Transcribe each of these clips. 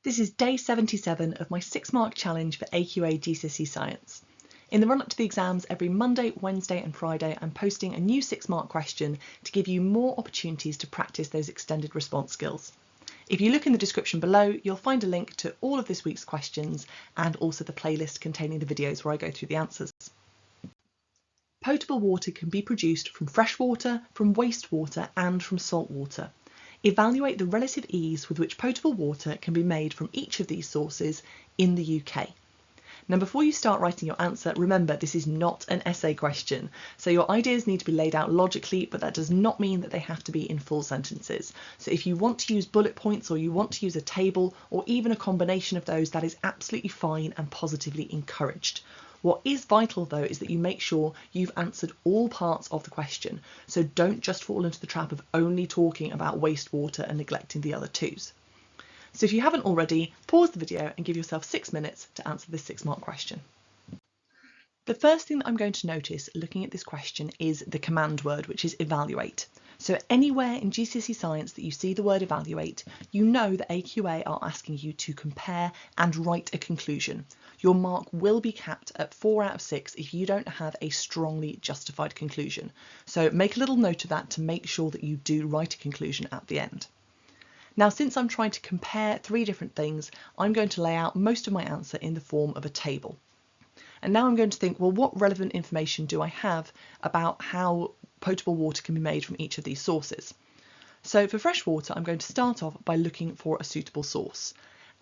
This is day 77 of my 6-mark challenge for AQA GCSE Science. In the run-up to the exams, every Monday, Wednesday and Friday, I'm posting a new 6-mark question to give you more opportunities to practice those extended response skills. If you look in the description below, you'll find a link to all of this week's questions and also the playlist containing the videos where I go through the answers. Potable water can be produced from fresh water, from wastewater and from salt water. Evaluate the relative ease with which potable water can be made from each of these sources in the UK. Now, before you start writing your answer, remember this is not an essay question, so your ideas need to be laid out logically, but that does not mean that they have to be in full sentences. So if you want to use bullet points or you want to use a table or even a combination of those, that is absolutely fine and positively encouraged. What is vital though is that you make sure you've answered all parts of the question, so don't just fall into the trap of only talking about wastewater and neglecting the other twos. So if you haven't already, pause the video and give yourself 6 minutes to answer this 6-mark question. The first thing that I'm going to notice looking at this question is the command word, which is evaluate. So anywhere in GCSE Science that you see the word evaluate, you know that AQA are asking you to compare and write a conclusion. Your mark will be capped at 4 out of 6 if you don't have a strongly justified conclusion. So make a little note of that to make sure that you do write a conclusion at the end. Now, since I'm trying to compare 3 different things, I'm going to lay out most of my answer in the form of a table. And now I'm going to think, well, what relevant information do I have about how potable water can be made from each of these sources? So for fresh water, I'm going to start off by looking for a suitable source.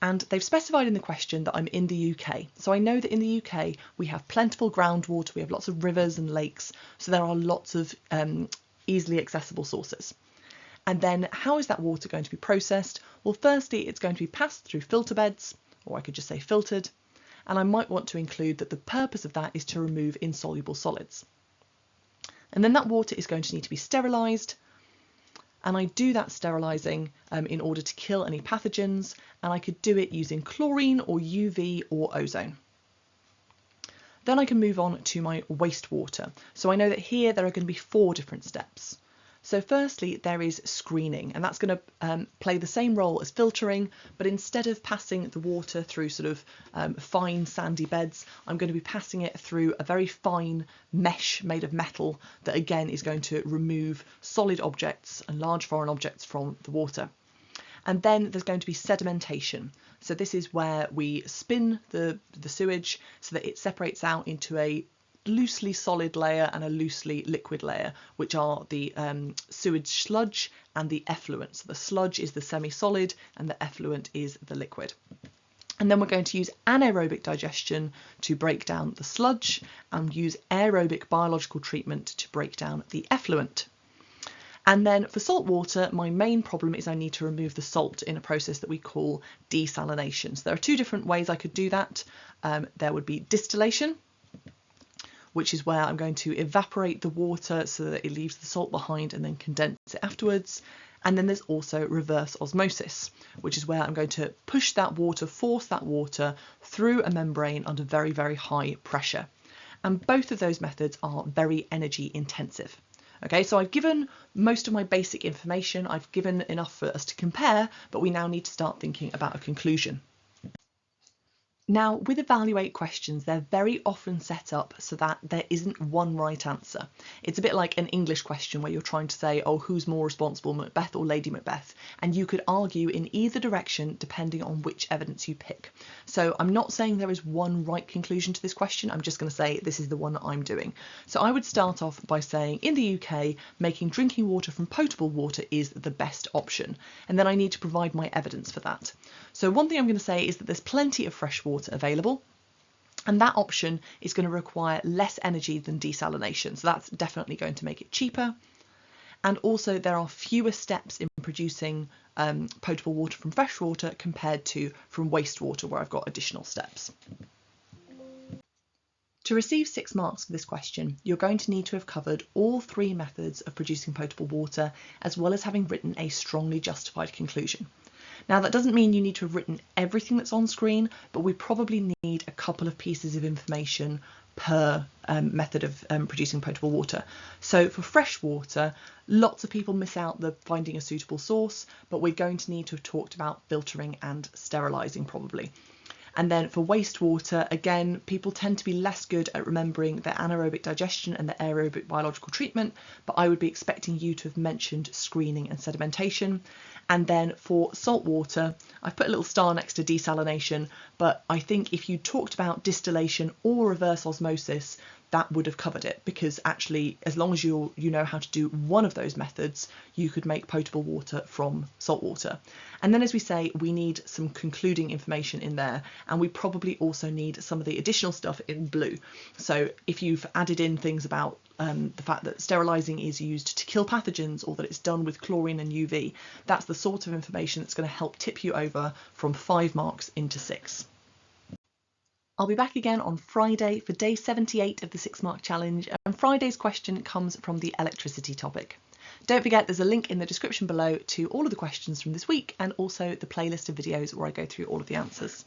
And they've specified in the question that I'm in the UK. So I know that in the UK, we have plentiful groundwater, we have lots of rivers and lakes, so there are lots of easily accessible sources. And then how is that water going to be processed? Well, firstly, it's going to be passed through filter beds, or I could just say filtered. And I might want to include that the purpose of that is to remove insoluble solids. And then that water is going to need to be sterilised. And I do that sterilising in order to kill any pathogens. And I could do it using chlorine or UV or ozone. Then I can move on to my wastewater. So I know that here there are going to be 4 different steps. So firstly, there is screening, and that's going to play the same role as filtering, but instead of passing the water through sort of fine sandy beds, I'm going to be passing it through a very fine mesh made of metal that again is going to remove solid objects and large foreign objects from the water. And then there's going to be sedimentation. So this is where we spin the sewage so that it separates out into a loosely solid layer and a loosely liquid layer, which are the sewage sludge and the effluent. So the sludge is the semi-solid and the effluent is the liquid. And then we're going to use anaerobic digestion to break down the sludge and use aerobic biological treatment to break down the effluent. And then for salt water, my main problem is I need to remove the salt in a process that we call desalination. So there are 2 different ways I could do that. There would be distillation, which is where I'm going to evaporate the water so that it leaves the salt behind and then condense it afterwards. And then there's also reverse osmosis, which is where I'm going to push that water, force that water through a membrane under very, very high pressure. And both of those methods are very energy intensive. Okay, so I've given most of my basic information, I've given enough for us to compare, but we now need to start thinking about a conclusion. Now, with evaluate questions, they're very often set up so that there isn't one right answer. It's a bit like an English question where you're trying to say, oh, who's more responsible, Macbeth or Lady Macbeth? And you could argue in either direction depending on which evidence you pick. So I'm not saying there is one right conclusion to this question, I'm just going to say this is the one that I'm doing. So I would start off by saying in the UK, making drinking water from potable water is the best option. And then I need to provide my evidence for that. So one thing I'm going to say is that there's plenty of fresh water available, and that option is going to require less energy than desalination, so that's definitely going to make it cheaper. And also there are fewer steps in producing potable water from fresh water compared to from wastewater, where I've got additional steps. To receive 6 marks for this question, you're going to need to have covered all 3 methods of producing potable water, as well as having written a strongly justified conclusion. Now that doesn't mean you need to have written everything that's on screen, but we probably need a couple of pieces of information per method of producing potable water. So for fresh water, lots of people miss out the finding a suitable source, but we're going to need to have talked about filtering and sterilising probably. And then for wastewater, again, people tend to be less good at remembering their anaerobic digestion and their aerobic biological treatment, but I would be expecting you to have mentioned screening and sedimentation. And then for salt water, I've put a little star next to desalination, but I think if you talked about distillation or reverse osmosis, that would have covered it, because actually, as long as you know how to do one of those methods, you could make potable water from salt water. And then, as we say, we need some concluding information in there, and we probably also need some of the additional stuff in blue. So if you've added in things about the fact that sterilising is used to kill pathogens, or that it's done with chlorine and UV, that's the sort of information that's going to help tip you over from 5 marks into 6. I'll be back again on Friday for day 78 of the 6-mark challenge, and Friday's question comes from the electricity topic. Don't forget there's a link in the description below to all of the questions from this week, and also the playlist of videos where I go through all of the answers.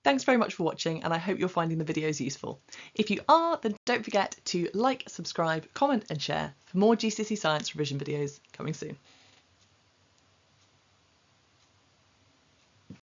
Thanks very much for watching, and I hope you're finding the videos useful. If you are, then don't forget to like, subscribe, comment and share for more GCSE Science revision videos coming soon.